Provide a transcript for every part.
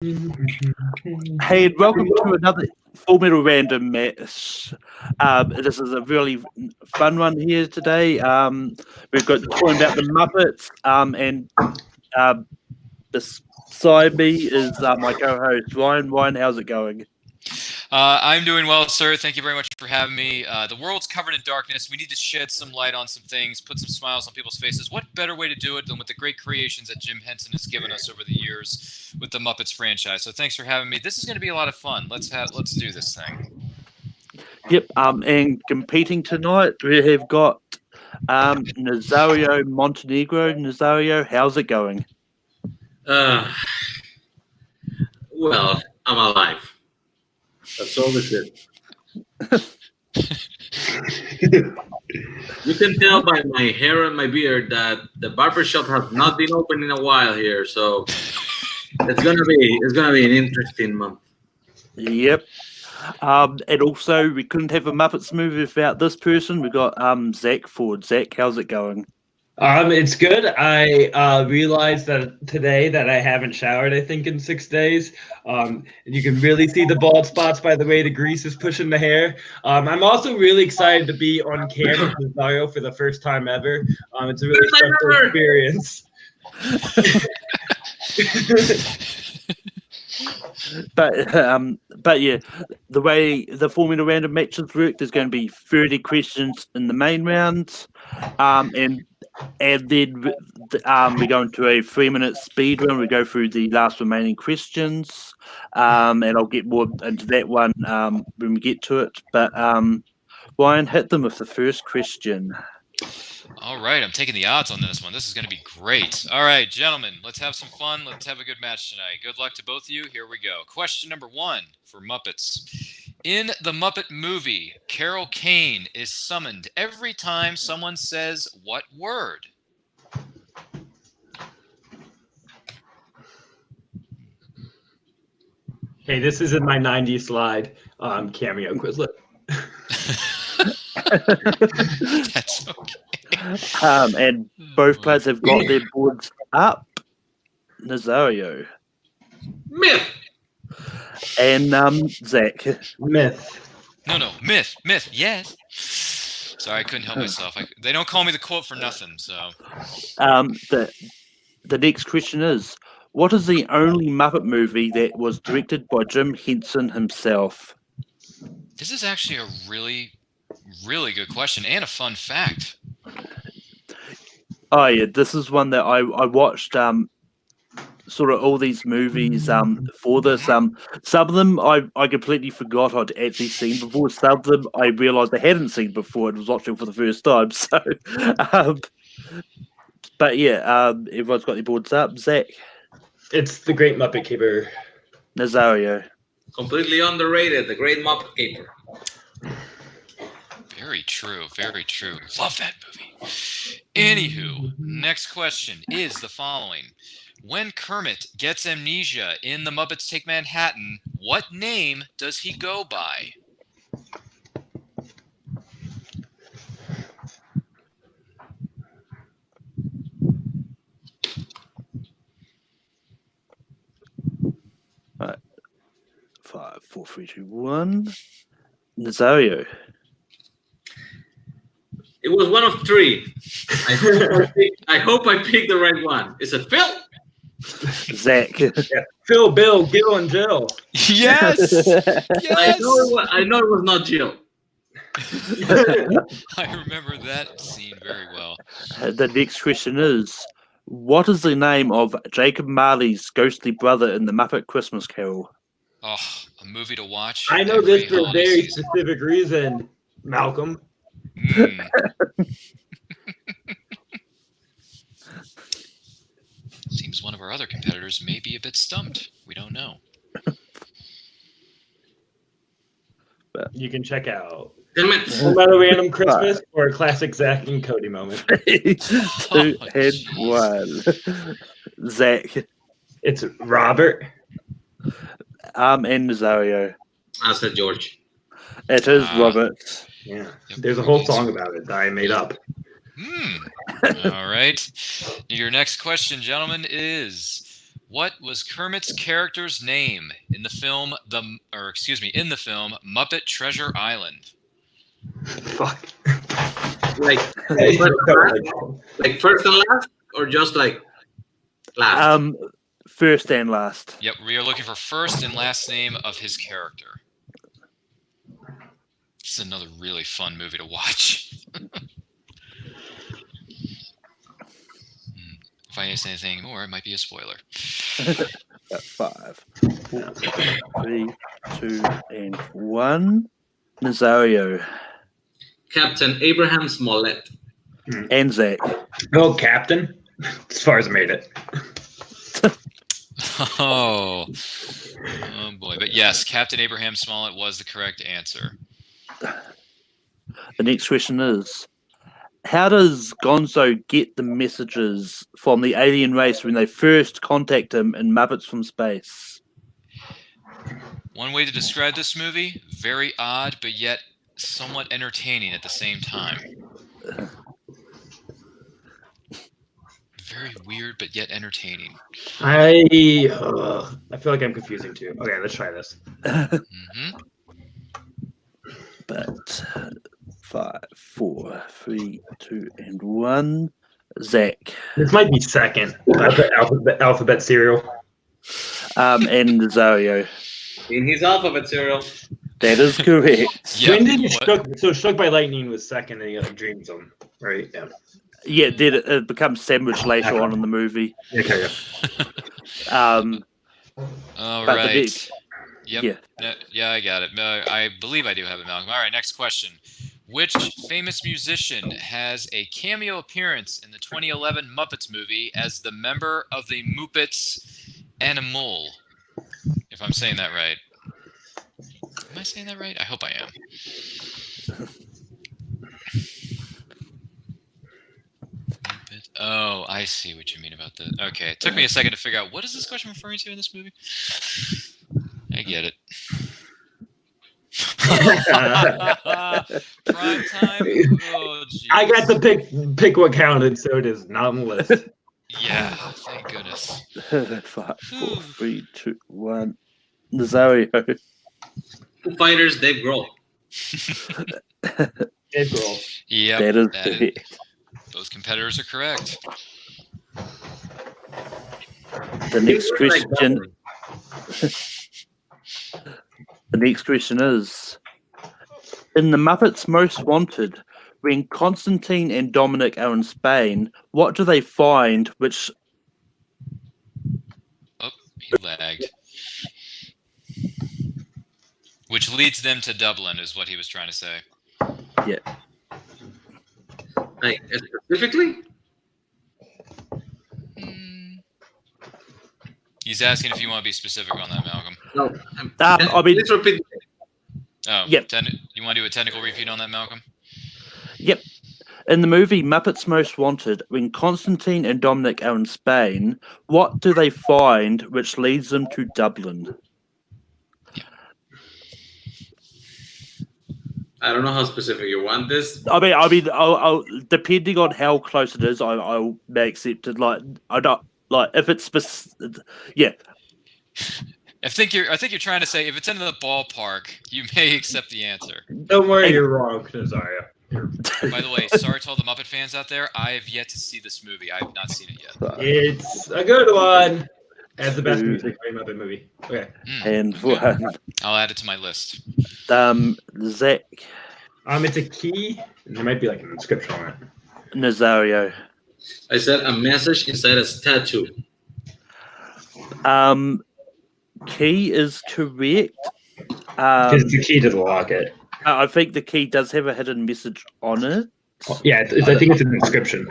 Hey, and welcome to another Full Metal Random match. This is a really fun one here today. We've got talking about the Muppets, and beside me is my co-host Ryan. Ryan, how's it going? I'm doing well, sir. Thank you very much for having me. The world's covered in darkness. We need to shed some light on some things, put some smiles on people's faces. What better way to do it than with the great creations that Jim Henson has given us over the years with the Muppets franchise? So thanks for having me. This is going to be a lot of fun. Let's do this thing. Yep. And competing tonight we have got Nazario Montenegro. Nazario, how's it going? Well, I'm alive. That's all this is. You can tell by my hair and my beard that the barbershop has not been open in a while here, so it's gonna be an interesting month. Yep. And also, we couldn't have a Muppets movie without this person. We got Zack Ford. Zack, how's it going? It's good. I realized that today that I haven't showered, I think, in 6 days. You can really see the bald spots by the way the grease is pushing the hair. I'm also really excited to be on camera with Nazario for the first time ever. It's a really special experience. But yeah, the way the Formula Random matches work, there's going to be 30 questions in the main round, and then we go into a 3-minute speed run. We go through the last remaining questions, and I'll get more into that one when we get to it. But Ryan, hit them with the first question. All right, I'm taking the odds on this one. This is going to be great. All right, gentlemen, let's have some fun. Let's have a good match tonight. Good luck to both of you. Here we go. Question number 1 for Muppets. In the Muppet movie, Carol Kane is summoned every time someone says what word? Hey, this isn't my 90s slide cameo Quizlet. That's okay. And both players have got their boards up. Nazario. Myth. And Zack. Myth. No, myth, yes. Sorry, I couldn't help myself. They don't call me the quote for nothing, so. The next question is, what is the only Muppet movie that was directed by Jim Henson himself? This is actually a really, really good question and a fun fact. Oh yeah, this is one that I watched sort of all these movies for this. Some of them I completely forgot I'd actually seen before. Some of them I realised I hadn't seen before and was watching for the first time. So but yeah, everyone's got their boards up. Zack. It's the Great Muppet Caper. Nazario. Completely underrated, the Great Muppet Caper. Very true, very true. Love that movie. Anywho, next question is the following. When Kermit gets amnesia in The Muppets Take Manhattan, what name does he go by? All right. 5, 4, 3, 2, 1. Nazario. It was one of 3. I hope I picked the right one. Is it Phil? Zack. Yeah. Phil, Bill, Gil, and Jill. Yes! Yes! I know it was not Jill. I remember that scene very well. The next question is, what is the name of Jacob Marley's ghostly brother in the Muppet Christmas Carol? Oh, a movie to watch. I know this for a very specific reason, Malcolm. Seems one of our other competitors may be a bit stumped. We don't know. You can check out Damn it. Another Random Christmas or a classic Zack and Cody moment. 2 and 1. Zack. It's Robert. And Nazario. I said George. It is Robert. Yeah. There's a whole song about it that I made up. All right. Your next question, gentlemen, is What was Kermit's character's name in the film Muppet Treasure Island? Fuck. Like first and last, or just like last? First and last. Yep, we are looking for first and last name of his character. This is another really fun movie to watch. If I say anything more, it might be a spoiler. 5, 4, 3, 2, and 1. Nazario. Captain Abraham Smollett. And Zack. Oh, Captain. As far as I made it. Oh boy. But yes, Captain Abraham Smollett was the correct answer. The next question is, how does Gonzo get the messages from the alien race when they first contact him in Muppets from Space? One way to describe this movie, very odd, but yet somewhat entertaining at the same time. Very weird, but yet entertaining. I feel like I'm confusing too. Okay, let's try this. But 5, 4, 3, 2, and 1. Zack. This might be second. Alphabet cereal. And Nazario. In his alphabet cereal. That is correct. Yep. When did you Struck by Lightning was second, and you got Dream Zone, right? Yeah. Yeah, then it becomes sandwiched later on in the movie. Okay. All right. Yep. Yeah. Yeah, I got it. I believe I do have it, Malcolm. All right, next question. Which famous musician has a cameo appearance in the 2011 Muppets movie as the member of the Muppets Animal? If I'm saying that right. Am I saying that right? I hope I am. Oh, I see what you mean about that. Okay, it took me a second to figure out what is this question referring to in this movie. I get it. Prime time. Oh, geez. I got to pick what counted, so it is not on the list. Yeah, thank goodness. 5, 4, 3, 2, 1. Nazario. Foo Fighters, Dave Grohl. Dave Grohl. Yep, That is correct. those competitors are correct. The next question. The next question is: in the Muppets Most Wanted, when Constantine and Dominic are in Spain, what do they find which... Oh, he lagged. Which leads them to Dublin, is what he was trying to say. Yeah. Like, specifically? He's asking if you want to be specific on that, Malcolm. No. I mean, Please repeat. Oh, Yep. You want to do a technical repeat on that, Malcolm? Yep. In the movie Muppets Most Wanted, when Constantine and Dominic are in Spain, what do they find which leads them to Dublin? I don't know how specific you want this. I mean, I'll depending on how close it is, I may accept it. Like, I don't like if it's yeah. I think you're trying to say if it's in the ballpark, you may accept the answer. Don't worry, you're wrong, Nazario. By the way, sorry to all the Muppet fans out there. I have yet to see this movie. I have not seen it yet. It's a good one. That's the best music for a Muppet movie. Okay. And one. I'll add it to my list. Zack. It's a key. There might be like an inscription on it. Nazario. I said a message inside a statue. Key is correct. It's the key to the locket. I think the key does have a hidden message on it. Yeah, I think it's an inscription.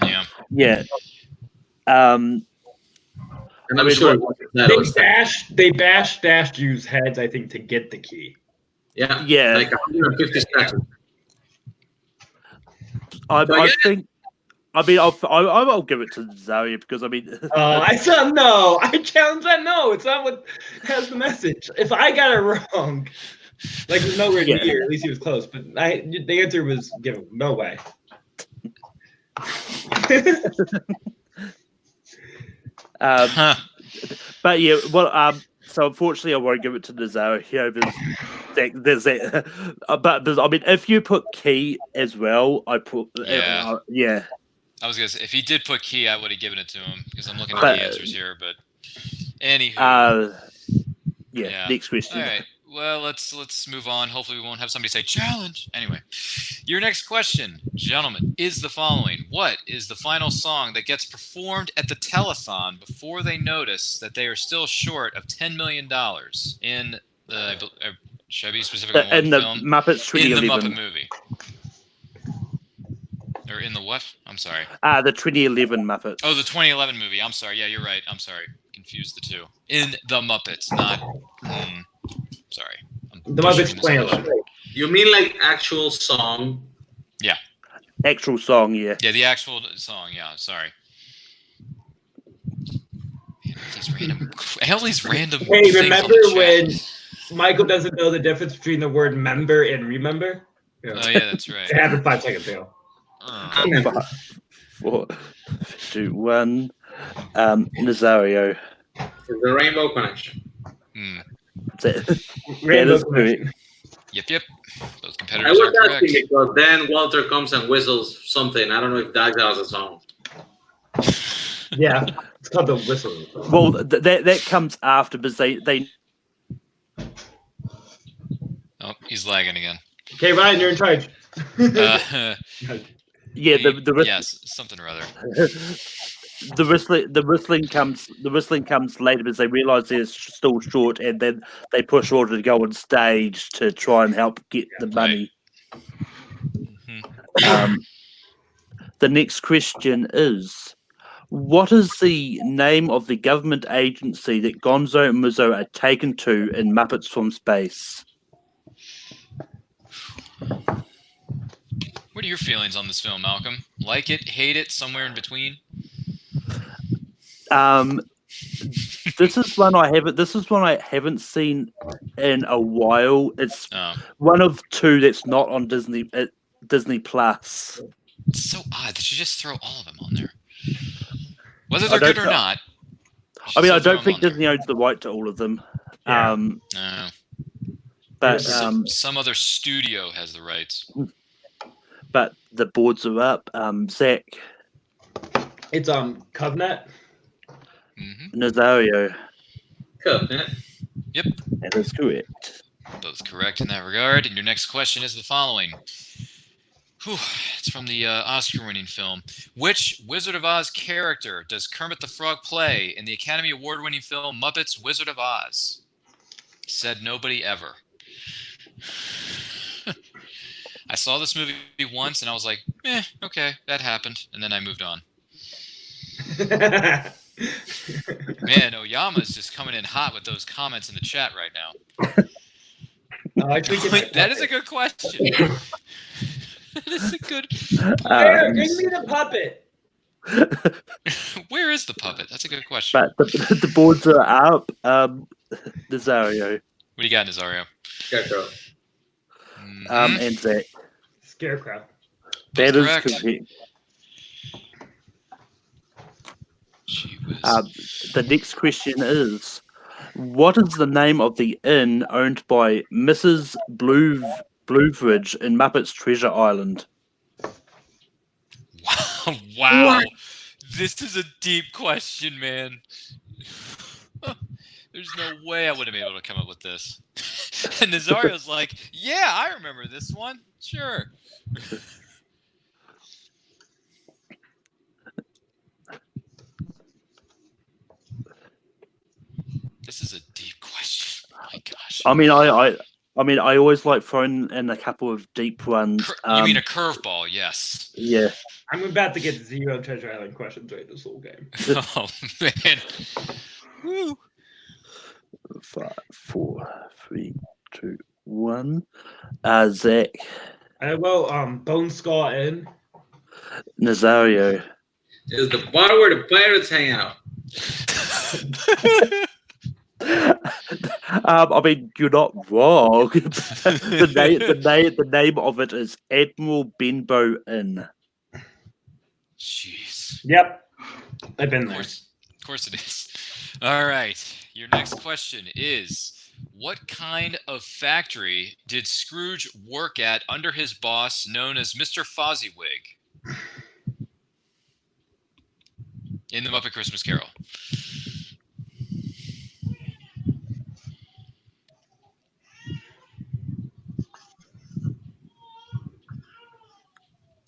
Yeah. Yeah. And I'm sure They bashed Jews' heads, I think, to get the key. Yeah. Yeah. Like 150 statues. I think. I mean, I'll give it to Zaria because I mean. I said no. I challenge that. No, it's not what has the message. If I got it wrong, like it was nowhere near. At least he was close. But the answer was given. No way. But yeah, well, so unfortunately, I won't give it to Nazario. There's that. But I mean, if you put Key as well, I put Yeah. I was gonna say, if he did put Key, I would have given it to him because I'm looking at But- the answers here. But anywho, yeah. Next question. All right. Well, let's move on. Hopefully, we won't have somebody say challenge. Anyway, your next question, gentlemen, is the following: what is the final song that gets performed at the telethon before they notice that they are still short of $10 million in the? Should I be specific on one In the film? Muppets 2011. In the Muppet movie. Or in the what? I'm sorry. The 2011 Muppets. Oh, the 2011 movie. I'm sorry. Yeah, you're right. I'm sorry. Confused the two. In the Muppets, not. Sorry. The Muppets 2011. You mean like actual song? Yeah. Actual song, yeah. Yeah, the actual song. Yeah, sorry. All these random. Hey, things remember on the when chat. Michael doesn't know the difference between the word member and remember? Oh yeah, that's right. It happened 5 seconds ago. 5, 4, 2, 1. Nazario. The Rainbow Connection. Rainbow is Connection. Yep. Those I competitors are was correct. asking because then Walter comes and whistles something. I don't know if that has a song. Yeah, it's called the whistle. Well, that comes after because they. Oh, he's lagging again. Okay, Ryan, you're in charge. Yeah, the yes, something or other. the whistling comes later because they realise they're still short, and then they push Walter to go on stage to try and help get the money. Mm-hmm. The next question is: what is the name of the government agency that Gonzo and Mizzo are taken to in Muppets from Space? What are your feelings on this film, Malcolm? Like it, hate it, somewhere in between? This is one I haven't seen in a while. It's one of two that's not on Disney Plus. It's so odd that you just throw all of them on there. Whether they're good or not. I mean, I don't think Disney owns the right to all of them. Yeah. No. But some other studio has the rights. But the boards are up. Zack. It's Covenant. Mm-hmm. Nazario. Covenant. Yep. That is correct. Both correct in that regard. And your next question is the following. It's from the Oscar-winning film. Which Wizard of Oz character does Kermit the Frog play in the Academy Award-winning film Muppets Wizard of Oz? Said nobody ever. I saw this movie once and I was like, okay, that happened. And then I moved on. Man, Oyama's just coming in hot with those comments in the chat right now. That is a good question. That is a good. Bring me the puppet. Where is the puppet? That's a good question. But the boards are up. Nazario. What do you got, Nazario? Scarecrow. And Zack. Scarecrow. That is correct. The next question is: what is the name of the inn owned by Mrs. Bluebridge in Muppets Treasure Island? Wow. What? This is a deep question, man. There's no way I would have been able to come up with this. And Nazario's like, yeah, I remember this one. Sure. This is a deep question. Oh my gosh. I mean, I always like throwing in a couple of deep ones. You mean a curveball? Yes. Yeah. I'm about to get 0 Treasure Island questions right this whole game. Oh man. Woo. 5, 4, 3, 2, 1. Zack. Bone Skull Inn. Nazario. Is the bar where the pirates hang out? I mean, you're not wrong. the name of it is Admiral Benbow Inn. Jeez. Yep. I've been there. Of course it is. All right. Your next question is, what kind of factory did Scrooge work at under his boss known as Mr. Fozziwig in The Muppet Christmas Carol?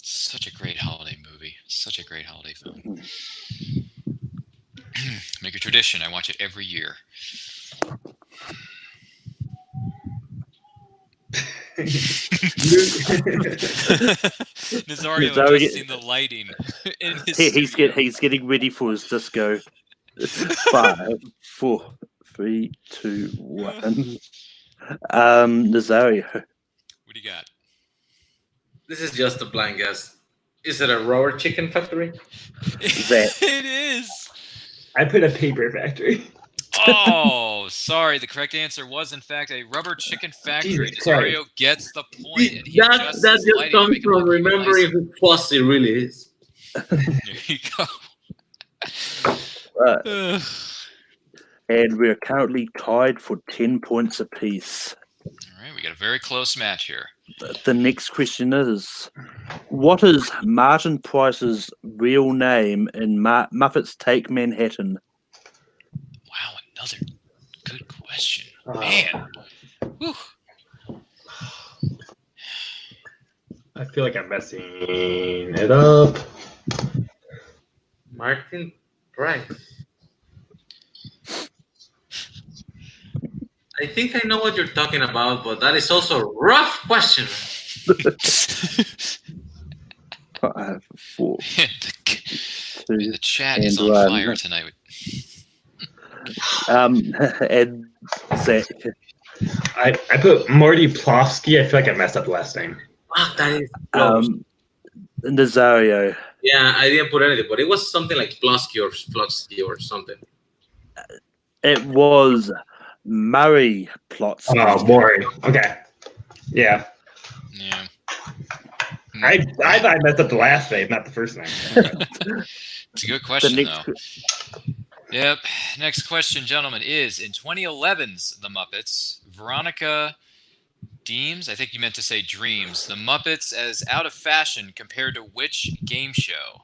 Such a great holiday movie. Such a great holiday film. Make a tradition. I watch it every year. Nazario had Nazario- just seen the lighting in his studio. He's getting ready for his disco. 5, 4, 3, 2, 1. Nazario. What do you got? This is just a blind guess. Is it a rubber chicken factory? Zack. It is. I put a paper factory. Oh, sorry. The correct answer was, in fact, a rubber chicken factory. Jesus Christ. Nazario gets the point. And he That adjusts that his just lighting to comes make it look from even remembering who Flossie really is. nicer. There you go. And we're currently tied for 10 points apiece. All right, we got a very close match here. The next question is, what is Martin Price's real name in Muppets Take Manhattan? Wow, another good question. Man. Whew. I feel like I'm messing it up. Martin Price. I think I know what you're talking about, but that is also a rough question. 5, 4, the chat is and on 1. fire tonight. And Zack. I put Marty Plofsky. I feel like I messed up the last name. Ah, that is close. Nazario. Yeah, I didn't put anything, but it was something like Flosky or something. It was Murray Plotsky. Oh, Maury. Okay. Yeah. Yeah. I thought I messed up the last name, not the first name. It's a good question, next- though. Yep. Next question, gentlemen, is in 2011's The Muppets, Veronica deems, I think you meant to say dreams, The Muppets as out of fashion compared to which game show?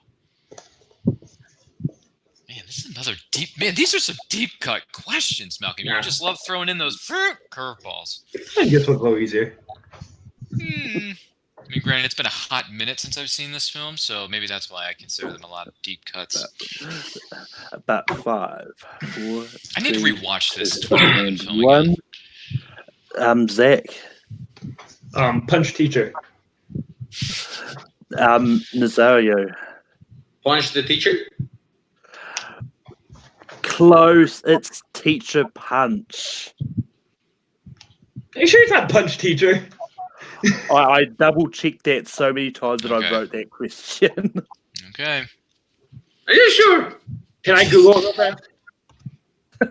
Man, this is another deep... Man, these are some deep-cut questions, Malcolm. You just love throwing in those curveballs. I guess we'll go easier. I mean, granted, it's been a hot minute since I've seen this film, so maybe that's why I consider them a lot of deep cuts. About 5, 4. I need to 3, rewatch this 2011 film 1. again. Zack. Punch Teacher. Nazario. Punch the teacher? Close. It's Teacher Punch. Are you sure it's not Punch Teacher? I double checked that so many times that Okay. I wrote that question. Okay. Are you sure? Can I Google it real fast? I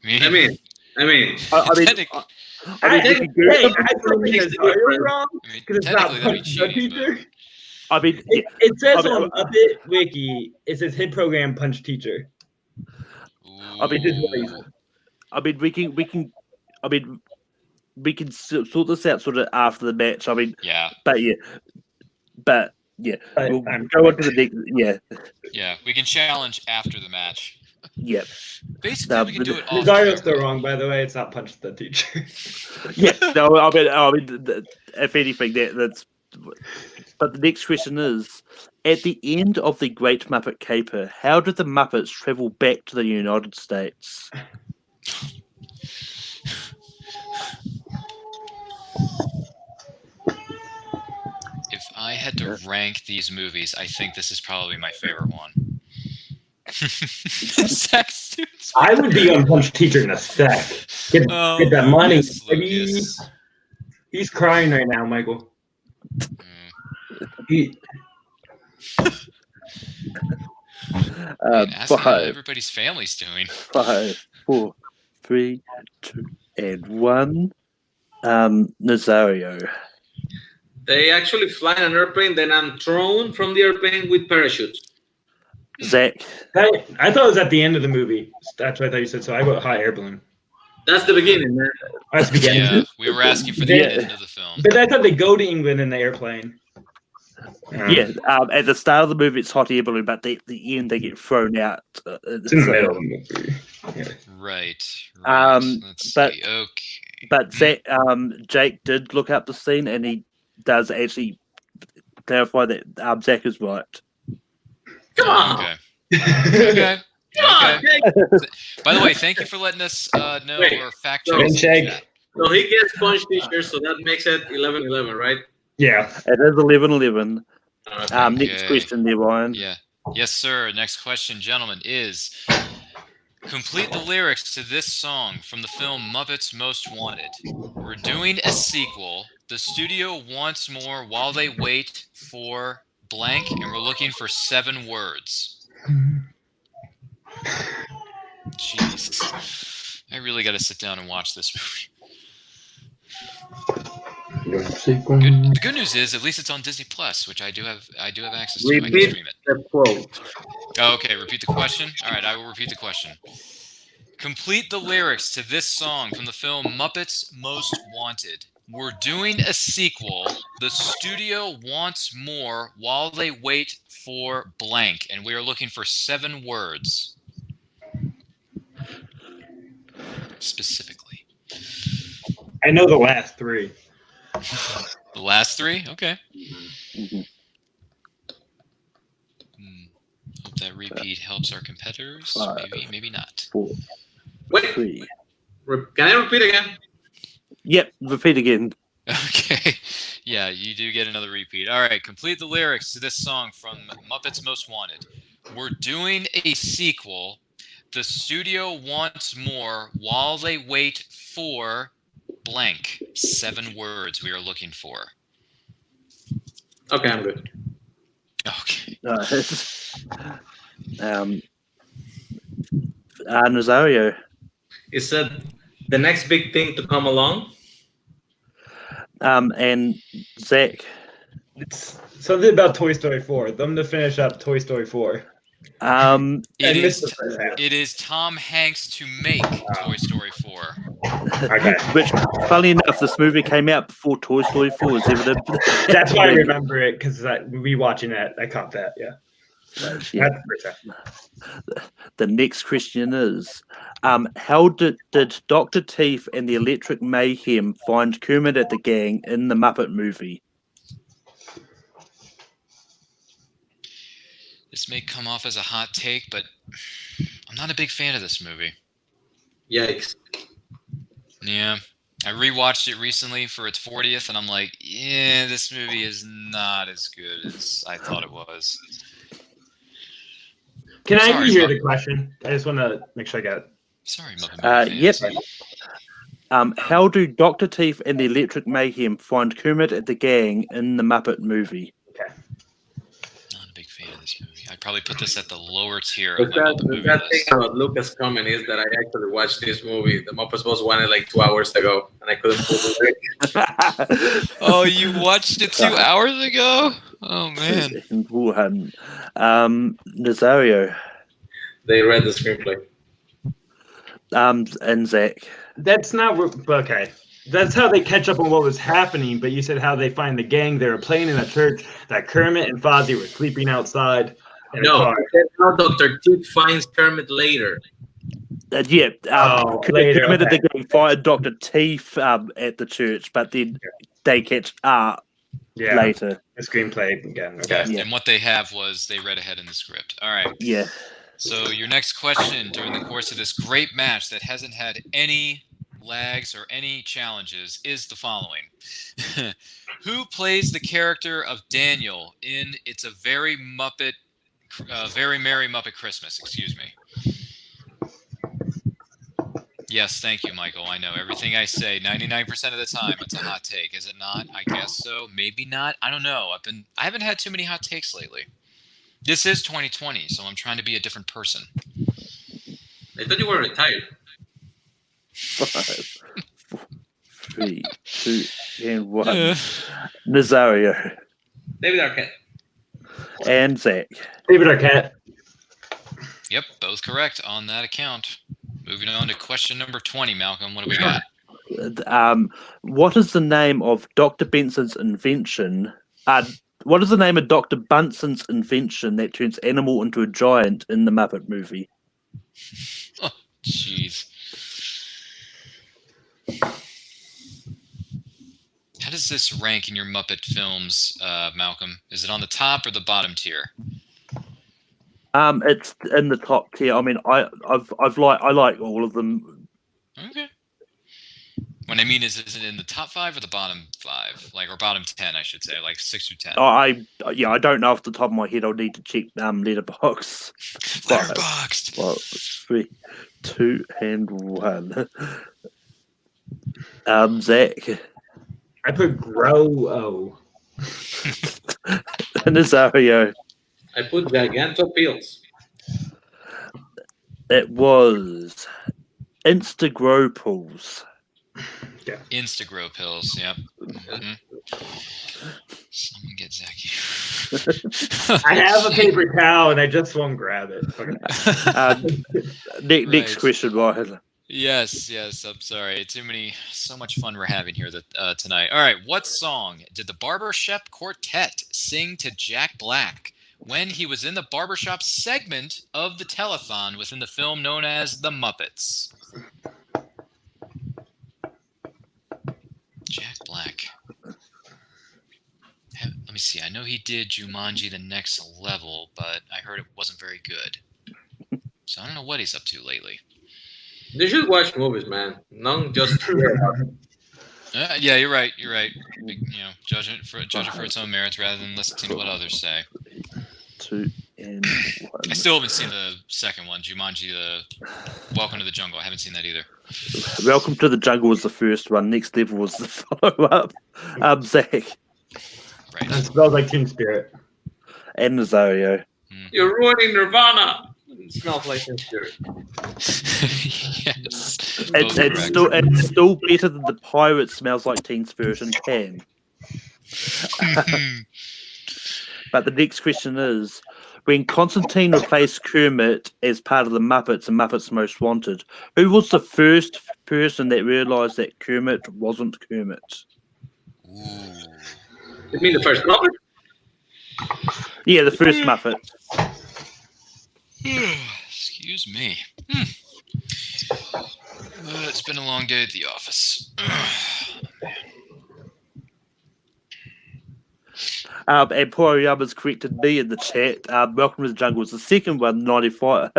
mean, I mean, Technic- I we think can Google it. Nazario wrong I mean, because it's not technically that'd be Punch the cheating, Teacher. I mean, yeah, It says I mean, on a bit wiki, it says hit program Punch Teacher. I mean, Ooh. I mean, we can sort this out sort of after the match. I mean, Yeah, but yeah, we'll go on to the next. yeah. We can challenge after the match. Yeah. Basically, No, we can do it off Nazario's still camera. wrong, by the way. It's not Punch the Teacher. Yeah. No, I mean, if anything, that's. But the next question is: at the end of the Great Muppet Caper, how did the Muppets travel back to the United States? If I had to rank these movies, I think this is probably my favorite one. Sex suits. I would be on Punch Teacher in a sec. Get that money. Lucas, baby. Lucas. He's crying right now, Michael. He, Man, ask me how 5, everybody's family's doing. 5, 4, 3, 2, and 1. Nazario. They actually fly in an airplane, then I'm thrown from the airplane with parachutes. Zach. I thought it was at the end of the movie. That's what I thought you said. So I wrote hot air balloon. That's the beginning, man. That's the beginning. Yeah, we were asking for the Yeah. end of the film. But I thought they go to England in the airplane. Yeah, at the start of the movie, it's hot air balloon, but at the end, they get thrown out. It's in the middle of the movie. Yeah. Right. Let's but- see. Okay. But Zach, Jake did look up the scene, and he does actually clarify that Zach is right. Come on. Okay. Okay. Come on, Okay. Jake. By the way, thank you for letting us know Wait, or fact so- check. And Jake. So he gets punched this year, so that makes it 11-11, right? Yeah. It is 11-11. Okay. Next question there, Ryan. Yeah. Yes, sir. Next question, gentlemen, is complete the lyrics to this song from the film Muppets Most Wanted. We're doing a sequel. The studio wants more while they wait for blank, and we're looking for 7 words. Jeez. I really got to sit down and watch this movie. The good news is, at least it's on Disney Plus, which I do have access to. I can Repeat stream it. the quote. Oh, okay, repeat the question. All right, I will repeat the question. Complete the lyrics to this song from the film Muppets Most Wanted. We're doing a sequel. The studio wants more while they wait for blank, and we are looking for 7 words. Specifically. I know the last 3. The last 3? Okay. Mhm. Hope that repeat helps our competitors. 5, Maybe not. 4, Wait, 3. can I repeat again? Yep, repeat again. Okay. Yeah, you do get another repeat. All right, complete the lyrics to this song from Muppets Most Wanted. We're doing a sequel. The studio wants more while they wait for blank. 7 words we are looking for. Okay, I'm good. Okay. Nazario. It said the next big thing to come along. And Zach. It's something about Toy Story 4. Them to finish up Toy Story 4. Um, It I missed is, the first half. it is Tom Hanks to make Toy Story 4. Okay. which, funny enough, this movie came out before Toy Story 4 was ever. That's why I remember it, because rewatching that, I caught that. Yeah. Yeah. That's the first half. The next question is, how did Dr. Teeth and the Electric Mayhem find Kermit at the gang in the Muppet movie? This may come off as a hot take, but I'm not a big fan of this movie. Yikes. Yeah. I rewatched it recently for its 40th, and I'm like, yeah, this movie is not as good as I thought it was. Can I Sorry, rehear Mupp- the question? I just want to make sure I got it. Sorry, Muppet Movie Yep. fans. How do Dr. Teeth and the Electric Mayhem find Kermit at the gang in the Muppet movie? Okay. Not a big fan of this movie. I'd probably put this at the lower tier The of my Muppet movie sad thing list. about Lucas comment is that I actually watched this movie, The Muppets Most Wanted, like 2 hours ago, and I couldn't pull the break. Oh, you watched it 2 hours ago? Oh, man. Wuhan. Nazario. They read the screenplay. And Zach. That's not okay. That's how they catch up on what was happening. But you said how they find the gang. They were playing in a church. That Kermit and Fozzie were sleeping outside. In a No, car. no, Dr. Teeth finds Kermit later. Later, Kermit at okay. the gang fired Dr. Teeth at the church, but then they catch Yeah. later. The screenplay again. Okay. Yeah. And what they have was they read ahead in the script. All right. Yeah. So your next question during the course of this great match that hasn't had any lags or any challenges is the following. Who plays the character of Daniel in It's a Very Merry Muppet Christmas? Excuse me. Yes, thank you, Michael. I know everything I say 99% of the time it's a hot take. Is it not? I guess so. Maybe not. I don't know. I haven't had too many hot takes lately. This is 2020, so I'm trying to be a different person. I thought you were retired. 5, 4, 3, 2, and 1. Nazario. David Arquette. And Zach. David Arquette. Yep, both correct on that account. Moving on to question number 20, Malcolm. What do we got? What is the name of Dr. Benson's invention? What is the name of Dr. Bunsen's invention that turns animal into a giant in the Muppet movie? Oh, jeez. How does this rank in your Muppet films, Malcolm? Is it on the top or the bottom tier? It's in the top tier. I mean, I like all of them. Okay. What I mean is it in the top 5 or the bottom 5? Like, or bottom 10, I should say, like 6 through 10. I don't know off the top of my head. I'll need to check Letterboxd. Letterboxd. 5, 4, 3, 2, and 1. Zack. I put Grow-O. Nazario. I put Gigantopils. It was Instagropals. Instagrow pills, yep. Mm-hmm. Someone get Zacky. I have a paper towel and I just won't grab it. Next question, Ryan. Yes, I'm sorry. So much fun we're having here tonight. All right, what song did the Barbershop Quartet sing to Jack Black when he was in the barbershop segment of the telethon within the film known as The Muppets? Jack Black. Let me see. I know he did Jumanji: The Next Level, but I heard it wasn't very good. So I don't know what he's up to lately. You should watch movies, man. None just. Yeah, you're right. Judge it for its own merits rather than listening to what others say. 2 and 1. I still haven't seen the second one, Jumanji: Welcome to the Jungle. I haven't seen that either. Welcome to the Jungle was the first one. Next Level was the follow-up. Zack. Right. That smells like Teen Spirit. And Nazario. You're ruining Nirvana. It smells like Teen Spirit. Yes. It's still better than the Pirate Smells Like Teen Spirit and Can. But the next question is, when Constantine replaced Kermit as part of the Muppets and Muppets Most Wanted, who was the first person that realised that Kermit wasn't Kermit? Ooh. You mean the first Muppet? Yeah, the first Muppet. Excuse me. It's been a long day at the office. And Poor Yama's corrected me in the chat. Welcome to the Jungle was the second one, 95.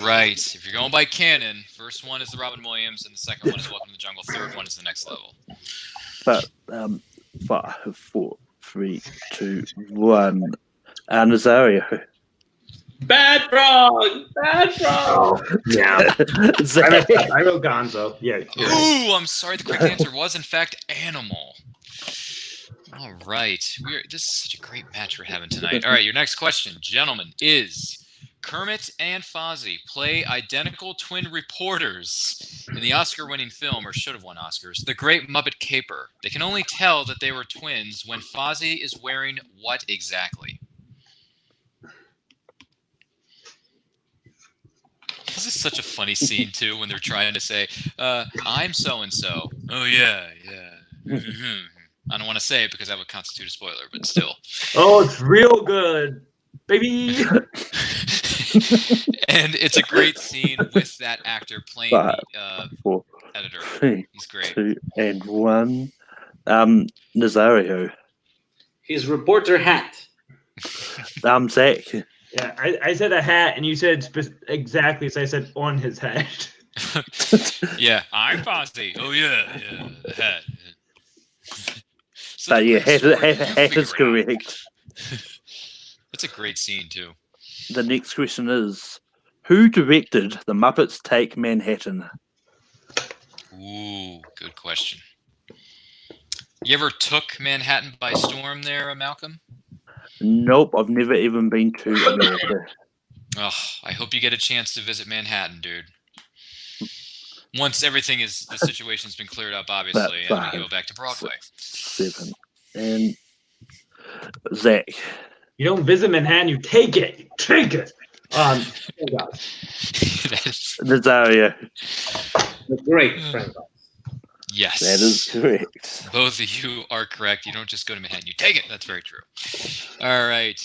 Right. If you're going by canon, first one is the Robin Williams, and the second one is Welcome to the Jungle. Third one is The Next Level. But 5, 4, 3, 2, 1. Nazario. Bad frog! Bad frog! Yeah. Zack. I wrote Gonzo. Yeah. Ooh, I'm sorry. The correct answer was, in fact, Animal. All right. This is such a great match we're having tonight. All right, your next question, gentlemen, is Kermit and Fozzie play identical twin reporters in the Oscar-winning film, or should have won Oscars, The Great Muppet Caper. They can only tell that they were twins when Fozzie is wearing what exactly? This is such a funny scene, too, when they're trying to say, I'm so-and-so. Oh, yeah. I don't want to say it because that would constitute a spoiler, but still. Oh, it's real good, baby. And it's a great scene with that actor playing 5, the 4, editor. 3, He's great. 2, and 1. Nazario. His reporter hat. Zack. Yeah, I said a hat, and you said exactly. So I said on his head. Yeah, I'm Fozzie. Oh yeah, the hat. But yeah, hat is correct. That's a great scene too. The next question is, who directed The Muppets Take Manhattan? Ooh, good question. You ever took Manhattan by storm there, Malcolm? Nope, I've never even been to America. Oh, I hope you get a chance to visit Manhattan, dude. Once the situation's been cleared up, obviously, and we can go back to Broadway. 6, 7, and Zack. You don't visit Manhattan, you take it. Take it. Nazario. The great friend. Yes. That is correct. Both of you are correct. You don't just go to Manhattan. You take it. That's very true. All right.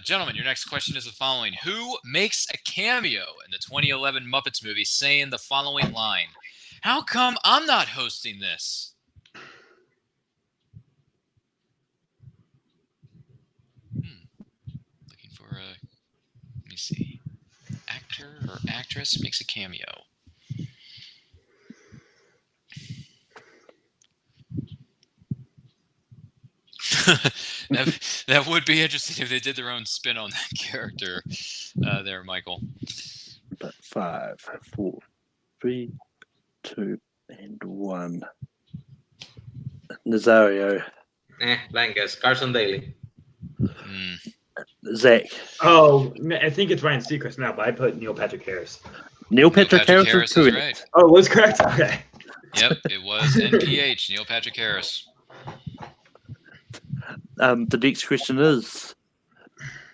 Gentlemen, your next question is the following. Who makes a cameo in the 2011 Muppets movie saying the following line? How come I'm not hosting this? Looking for a... Let me see. Actor or actress makes a cameo. that would be interesting if they did their own spin on that character there, Michael. But 5, 4, 3, 2, and 1. Nazario. Blank guess. Carson Daly. Zach. Oh, I think it's Ryan Seacrest now, but I put Neil Patrick Harris. Neil Patrick Harris is right. Oh, it was correct? Okay. Yep, it was NPH, Neil Patrick Harris. The next question is,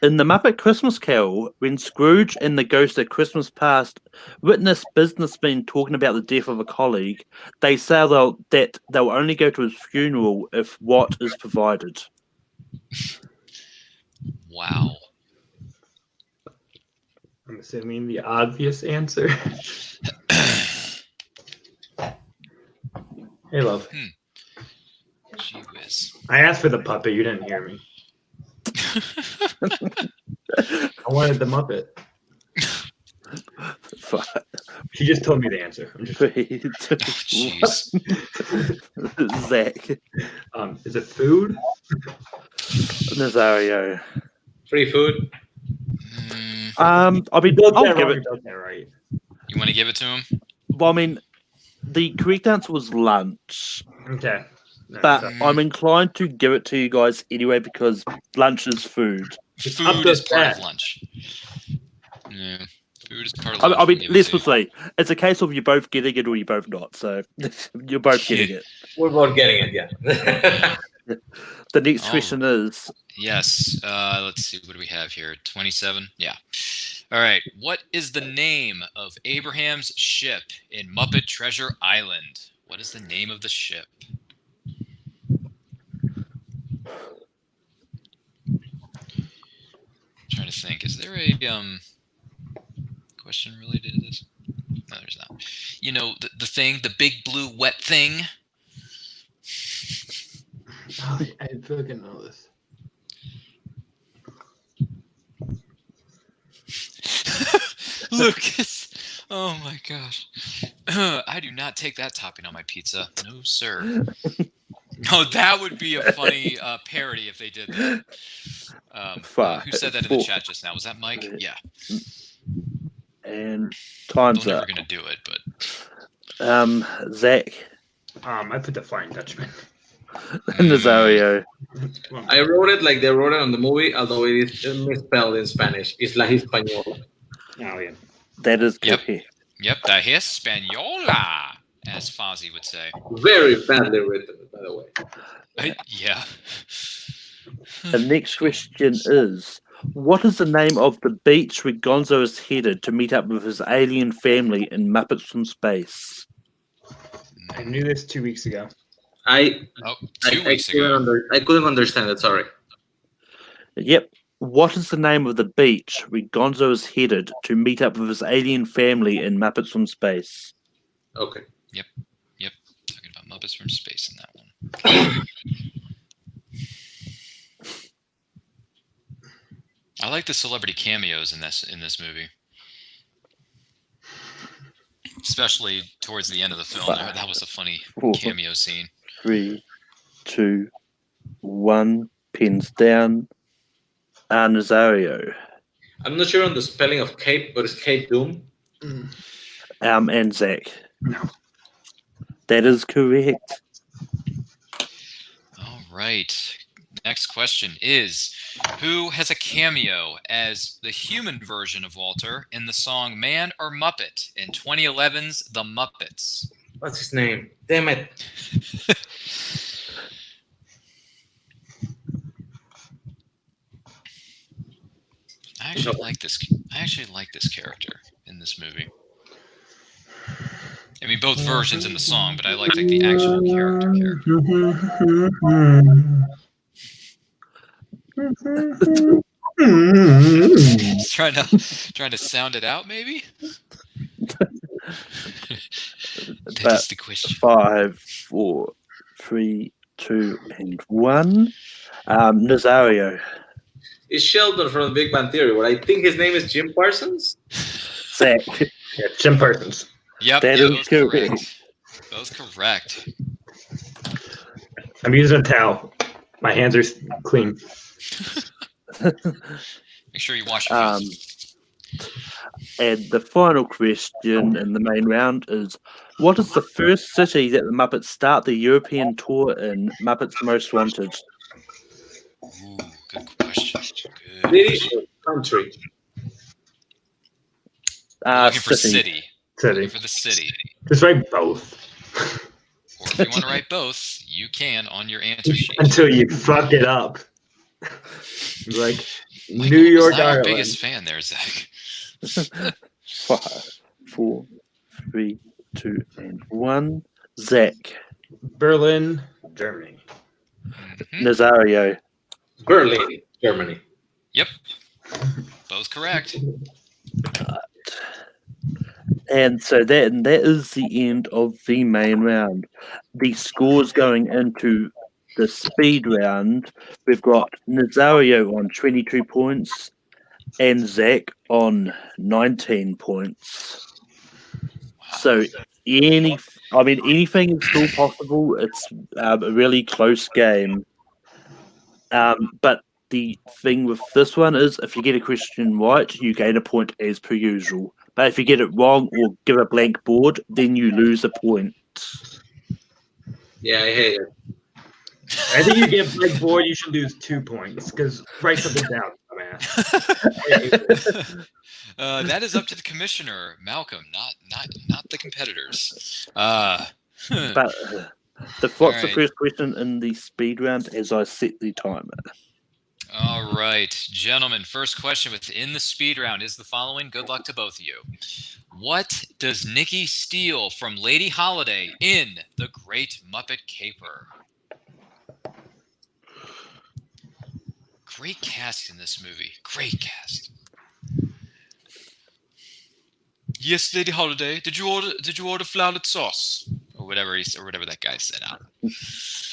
in the Muppet Christmas Carol, when Scrooge and the Ghost of Christmas Past witness businessmen talking about the death of a colleague, they say that they'll only go to his funeral if what is provided. Wow. I'm assuming the obvious answer. Hey, love. Gee whiz. I asked for the puppet. You didn't hear me. I wanted the Muppet. She just told me the answer. I'm just... Jeez. Zach. Is it food? Nazario. Free food. I'll give it. Right. You want to give it to him? Well, I mean, the correct answer was lunch. Okay. But I'm inclined to give it to you guys anyway because lunch is food. Food is part of lunch. Yeah. Food is part of lunch. I mean, let's just say it's a case of you're both getting it or you're both not. So you're both getting it. We're both getting it, yeah. The next question is... Yes. Let's see. What do we have here? 27? Yeah. All right. What is the name of Abraham's ship in Muppet Treasure Island? What is the name of the ship? I'm trying to think. Is there a question related to this? No, there's not. You know, the thing, the big blue wet thing. Oh, I fucking know this. Lucas. Oh my gosh. I do not take that topping on my pizza. No, sir. Oh, that would be a funny parody if they did that. Who said that in the chat just now? Was that Mike? Yeah. And time's They're up. never going to do it, but... Zach. I put the Flying Dutchman. Nazario. I wrote it like they wrote it on the movie, although it is misspelled in Spanish. It's La Hispaniola. Oh, yeah. That is Yep. correct. Yep, the Hispaniola, as Fozzie would say. Very badly written, by the way. Yeah. The next question is, what is the name of the beach where Gonzo is headed to meet up with his alien family in Muppets from Space? I knew this 2 weeks ago. 2 weeks ago. I couldn't understand it, sorry. Yep. What is the name of the beach where Gonzo is headed to meet up with his alien family in Muppets from Space? Okay. Yep. Talking about Muppets from Space in that one. I like the celebrity cameos in this movie. Especially towards the end of the film. That was a funny cameo scene. 3, 2, 1. Pins down. Nazario. I'm not sure on the spelling of Cape, but it's Cape Doom. And Zach. No. That is correct. All right. Next question is, who has a cameo as the human version of Walter in the song Man or Muppet in 2011's The Muppets? What's his name? Damn it. I actually like this. I actually like this character in this movie. I mean, both versions in the song, but I like the actual character. Just trying to sound it out, maybe. That is the question. 5, 4, 3, 2, and 1. Nazario. It's Sheldon from the Big Bang Theory, but I think his name is Jim Parsons. Zack. Yeah, Jim Parsons. Yep, That yeah, is both correct. Both correct. I'm using a towel. My hands are clean. Make sure you wash your hands. And the final question in the main round is, what is the first city that the Muppets start the European tour in Muppets Most Wanted? Ooh, good question. City or country? Looking for City. Looking for the city. Just write both. Or if you want to write both, you can on your answer sheet. Until you fuck it up. Like Michael New York, was not your Ireland. biggest fan there, Zach. 5, 4, 3, 2, and 1. Zack. Berlin, Germany. Mhm. Nazario. Berlin, Germany. Yep. Both correct. And so that is the end of the main round. The scores going into the speed round, we've got Nazario on 22 points and Zack on 19 points. So anything is still possible. It's a really close game. But the thing with this one is, if you get a question right, you gain a point as per usual. But if you get it wrong or give a blank board, then you lose a point. Yeah, I hate it. I think you get blank board, you should lose 2 points because write something down, dumbass. That is up to the commissioner, Malcolm, not the competitors. But What's the first question in the speed round as I set the timer? All right, gentlemen, first question within the speed round is the following. Good luck to both of you. What does Nikki steal from Lady Holiday in The Great Muppet Caper? Great cast in this movie. Great cast. Yes, Lady Holiday. Did you order floured sauce or whatever that guy said? I don't know.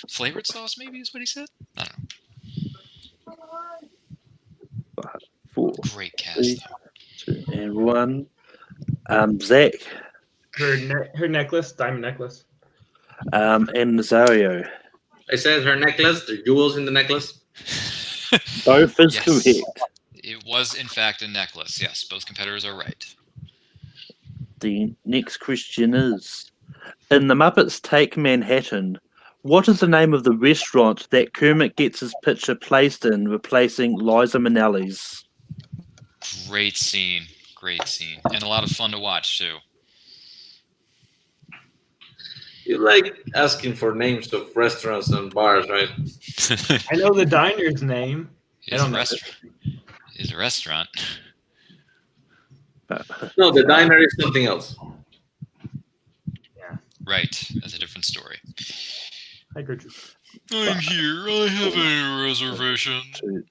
Flavored sauce, maybe is what he said. I don't know. 5, 4, Great cast. 3, 2, and 1. Zack. Her necklace, diamond necklace. And Nazario. I said her necklace, the jewels in the necklace. Both is Yes. correct. It was in fact a necklace. Yes, both competitors are right. The next question is, in The Muppets Take Manhattan, what is the name of the restaurant that Kermit gets his picture placed in, replacing Liza Minnelli's? Great scene, and a lot of fun to watch too. You like asking for names of restaurants and bars, right? I know the diner's name. Is a restaurant. No, the diner is something else. Right, that's a different story. Hi, Gertrude. I'm here. I have a reservation. 2,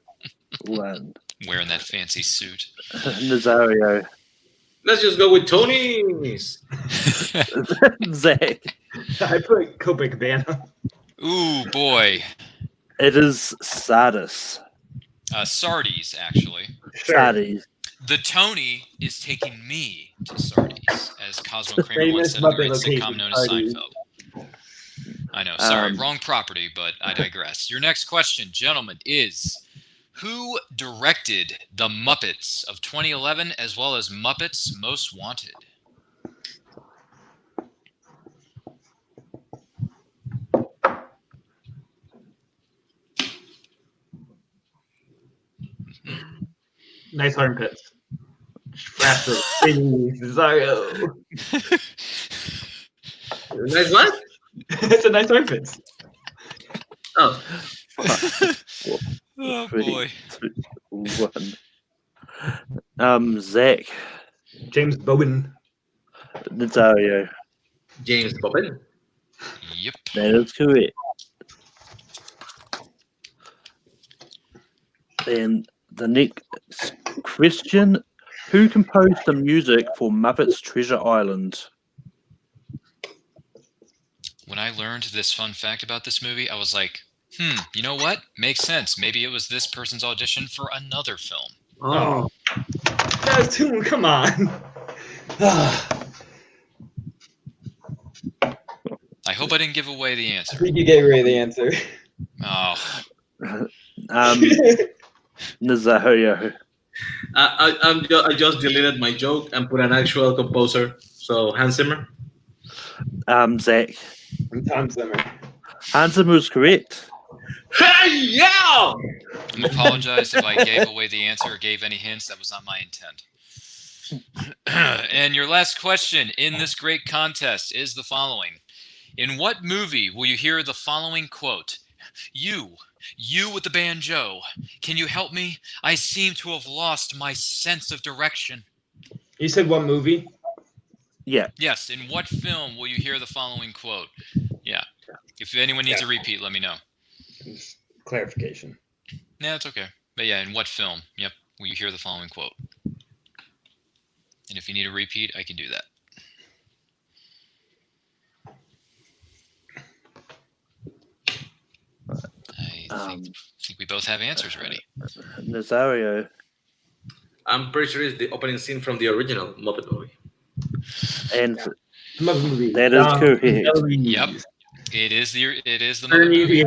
1. Wearing that fancy suit. Nazario. Let's just go with Tony's. Zack. I put Copacabana. Ooh, boy. It is Sardis. Sardi's, actually. Sure. Sardis. The Tony is taking me to Sardi's, as Cosmo The Kramer once famous said in the great Muppet sitcom location, known as Sardi's. Seinfeld. I know, sorry, wrong property, but I digress. Your next question, gentlemen, is who directed The Muppets of 2011 as well as Muppets Most Wanted? Nice armpits. Faster. Zario. Nice what? It's a nice armpits. Oh, 5, 4, Oh, 3, boy. 2, 1. Zack. James Bowen. Nazario. James Bobbin. Yep. That is correct. And the next question: who composed the music for Muppets Treasure Island? When I learned this fun fact about this movie, I was like, you know what? Makes sense. Maybe it was this person's audition for another film. Oh, That's too. Come on. I hope I didn't give away the I answer. think you gave away the answer. Oh, Nazario. I just deleted my joke and put an actual composer. So Hans Zimmer. Zack. I'm Tom Zimmer. Hans Zimmer was correct. Hey, yeah! I'm apologize if I gave away the answer or gave any hints. That was not my intent. And your last question in this great contest is the following. In what movie will you hear the following quote? You with the banjo, can you help me? I seem to have lost my sense of direction. You said what movie? Yeah. Yes, in what film will you hear the following quote? Yeah. If anyone needs a repeat, let me know. Just clarification. Nah, it's okay. But yeah, in what film? Yep. Will you hear the following quote? And if you need a repeat, I can do that. I think we both have answers ready. Nazario. I'm pretty sure it's the opening scene from the original Muppet movie. And Muppet movie. that is correct. Yep. It is the Muppet movie.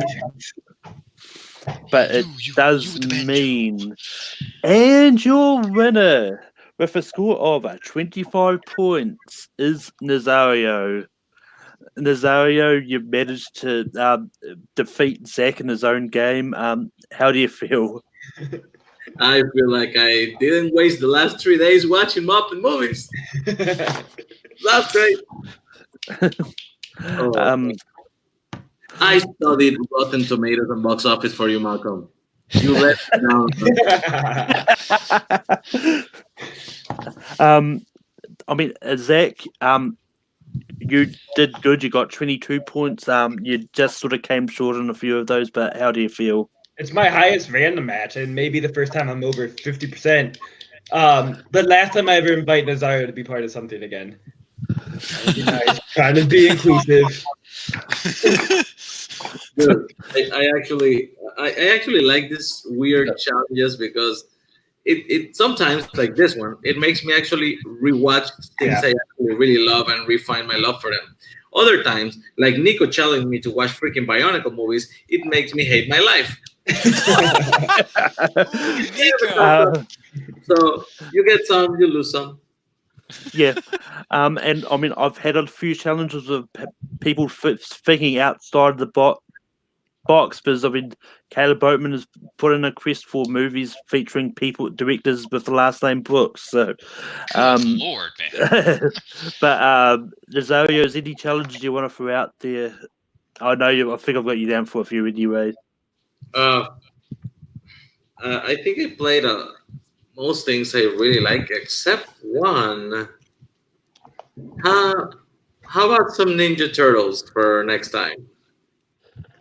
But it does mean, and your winner with a score of 25 points is Nazario. Nazario, you managed to defeat Zack in his own game. How do you feel? I feel like I didn't waste the last 3 days watching Muppet movies. That's great. I studied Rotten Tomatoes and box office for you, Malcolm. You let me down. I mean, Zack, you did good. You got 22 points. You just sort of came short on a few of those, but how do you feel? It's my highest random match, and maybe the first time I'm over 50%. But last time I ever invite Nazario to be part of something again. Nice. Trying to be inclusive. Dude, I actually like this weird challenges because it sometimes, like this one, it makes me actually rewatch things I actually really love and refine my love for them. Other times, like Nico challenging me to watch freaking Bionicle movies, it makes me hate my life. So you get some, you lose some. Yeah, and I mean, I've had a few challenges of people thinking outside the box because I mean, Caleb Boatman has put in a quest for movies featuring directors with the last name Brooks. So, Lord, man. But Nazario, is any challenges you want to throw out there? I know I think I've got you down for a few anyway. I think I played most things I really like, except one. How about some Ninja Turtles for next time?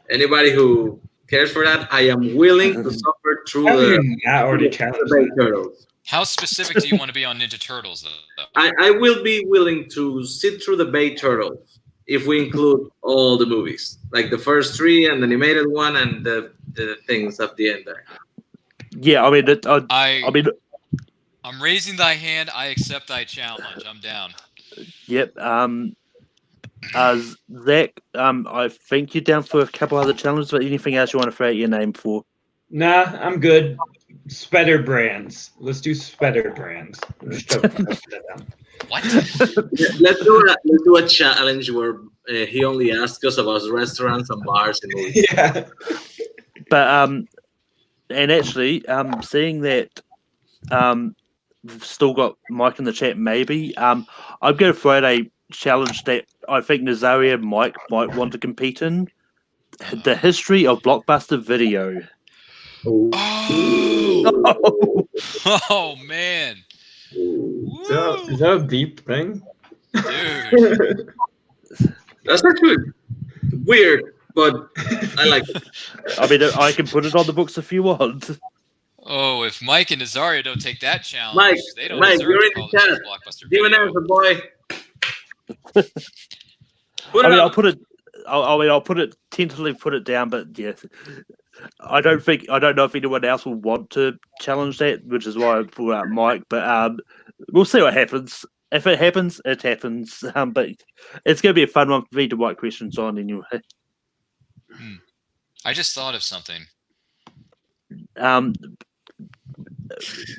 Anybody who cares for that, I am willing to suffer through the Turtles. How specific do you want to be on Ninja Turtles, though? I will be willing to sit through the Bay Turtles if we include all the movies, like the first 3 and the animated one and the things at the end there. Yeah, I mean, I'm raising thy hand. I accept thy challenge. I'm down. Yep. Zack, I think you're down for a couple other challenges, but anything else you want to throw out your name for? Nah, I'm good. Spetter brands. Let's do Spetter brands. What? Let's do a challenge where he only asks us about restaurants and bars and movies. Yeah. But and actually, seeing that we've still got Mike in the chat, maybe I'm going to throw out a challenge that I think Nazario might want to compete in: the history of Blockbuster Video. Oh, oh man, Is that a deep thing? dude. That's actually weird, but I like it. I mean, I can put it on the books if you want. Oh, if Mike and Nazario don't take that challenge, Mike, they don't Mike, deserve you're to in call the themselves chat. Blockbuster Give an Video. answer, boy. Put I it mean, up. I'll put it. I'll put it tentatively put it down, but yeah, I don't know if anyone else will want to challenge that, which is why I brought out Mike. But we'll see what happens. If it happens, it happens. But it's going to be a fun one for me to write questions on anyway. I just thought of something.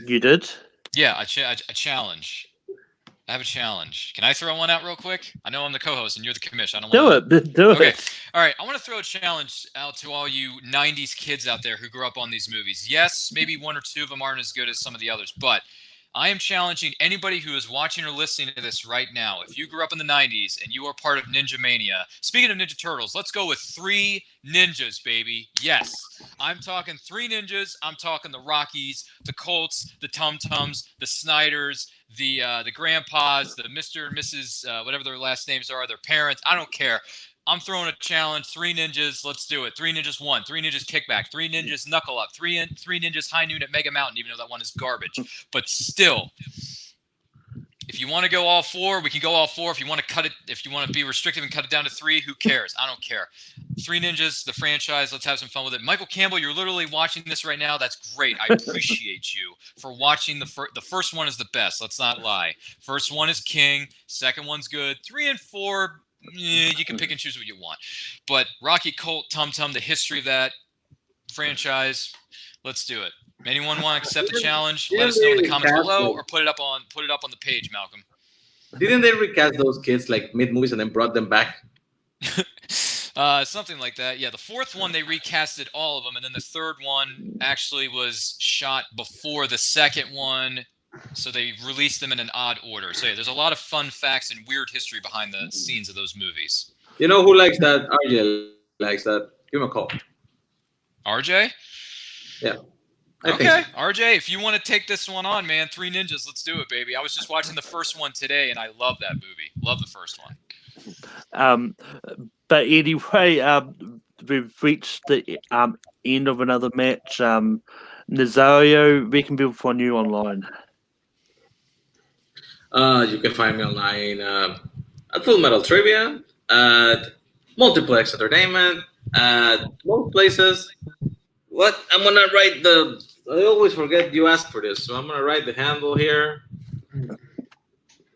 You did? Yeah, a challenge. I have a challenge. Can I throw one out real quick? I know I'm the co-host and you're the commission. I don't want to... Do Okay. it. All right. I want to throw a challenge out to all you 90s kids out there who grew up on these movies. Yes, maybe one or two of them aren't as good as some of the others, but I am challenging anybody who is watching or listening to this right now. If you grew up in the 90s and you are part of Ninja Mania, speaking of Ninja Turtles, let's go with 3 ninjas, baby. Yes, I'm talking 3 ninjas. I'm talking the Rockies, the Colts, the Tum Tums, the Snyders, the Grandpas, the Mr. and Mrs. Whatever their last names are, their parents. I don't care. I'm throwing a challenge. 3 ninjas. Let's do it. 3 ninjas 1. 3 ninjas kickback. 3 ninjas knuckle up. 3 ninjas high noon at Mega Mountain, even though that one is garbage. But still, if you want to go all 4, we can go all 4. If you want to cut it, if you want to be restrictive and cut it down to 3, who cares? I don't care. 3 ninjas, the franchise. Let's have some fun with it. Michael Campbell, you're literally watching this right now. That's great. I appreciate you for watching the first one is the best. Let's not lie. First one is king. Second one's good. 3 and 4. You can pick and choose what you want. But Rocky, Colt, Tum Tum, the history of that franchise, let's do it. Anyone want to accept the challenge? Let us know in the comments below or put it up on the page, Malcolm. Didn't they recast those kids like mid-movies and then brought them back? Something like that. Yeah, the 4th one, they recasted all of them, and then the 3rd one actually was shot before the 2nd one, so they released them in an odd order. So yeah, there's a lot of fun facts and weird history behind the scenes of those movies. You know who likes that? RJ likes that. Give him a call. RJ? Yeah. Okay, RJ, if you want to take this one on, man, 3 ninjas, let's do it, baby. I was just watching the first one today, and I love that movie. Love the first one. But anyway, we've reached the end of another match. Nazario, where can people find you online? You can find me online at Full Metal Trivia, at Multiplex Entertainment, at most places. What? I'm going to write I always forget you asked for this, so I'm going to write the handle here.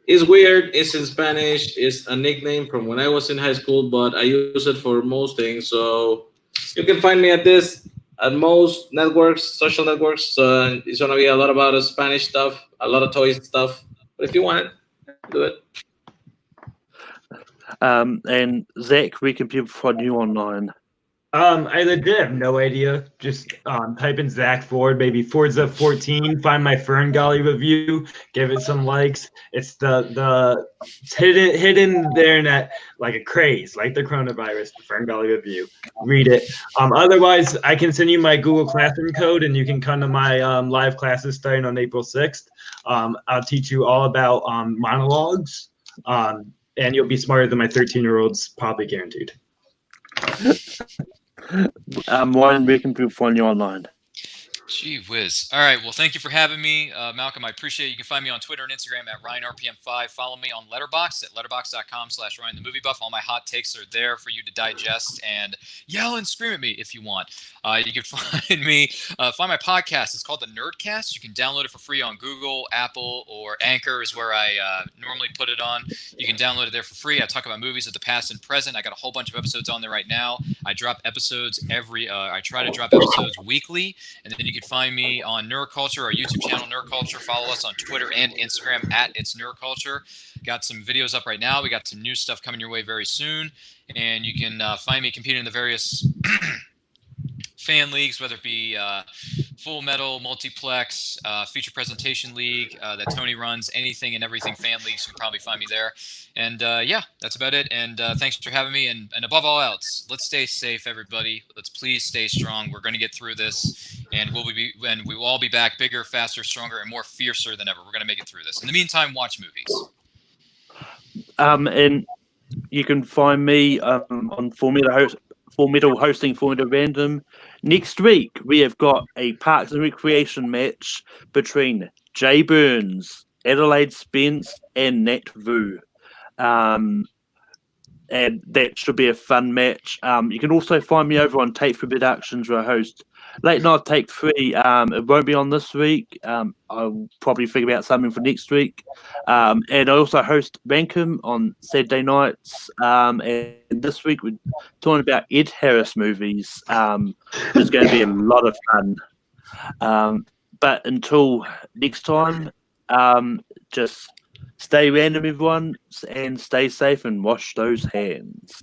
It's weird. It's in Spanish. It's a nickname from when I was in high school, but I use it for most things. So you can find me at most networks, social networks. So it's going to be a lot about Spanish stuff, a lot of toys stuff. But if you want it, do it. And Zack, where can people find you online? I legit have no idea. Just type in Zack Ford, maybe Forza 14. Find my Fern Gully review. Give it some likes. It's it's hidden there in that like a craze, like the coronavirus. The Fern Gully review. Read it. Otherwise, I can send you my Google Classroom code, and you can come to my live classes starting on April 6th. I'll teach you all about monologues, and you'll be smarter than my 13-year-olds, probably guaranteed. Where can people find you online? Gee whiz. All right. Well, thank you for having me, Malcolm. I appreciate it. You can find me on Twitter and Instagram at RyanRPM5. Follow me on Letterboxd at letterboxd.com/RyanTheMovieBuff. All my hot takes are there for you to digest and yell and scream at me if you want. You can find my podcast. It's called The Nerdcast. You can download it for free on Google, Apple, or Anchor is where I normally put it on. You can download it there for free. I talk about movies of the past and present. I got a whole bunch of episodes on there right now. I drop episodes I try to drop episodes weekly, and then you can find me on Nerd Culture, our YouTube channel, Nerd Culture. Follow us on Twitter and Instagram at It's Nerd Culture. Got some videos up right now. We got some new stuff coming your way very soon, and you can find me competing in the various fan leagues, whether it be Full Metal, Multiplex, Feature Presentation League that Tony runs, anything and everything fan leagues, you can probably find me there. And yeah, that's about it. And thanks for having me. And above all else, let's stay safe, everybody. Let's please stay strong. We're going to get through this, and we will all be back bigger, faster, stronger, and more fiercer than ever. We're going to make it through this. In the meantime, watch movies. And you can find me on Full Metal hosting Full Metal Random. Next week, we have got a Parks and Recreation match between Jay Burns, Adelaide Spence, and Nat Vu. And that should be a fun match. You can also find me over on Take 3 Productions, where I host Late Night Take 3. It won't be on this week. I'll probably figure out something for next week. And I also host Rankum on Saturday nights. And this week we're talking about Ed Harris movies. It's going to be a lot of fun. But until next time, just stay random, everyone, and stay safe and wash those hands.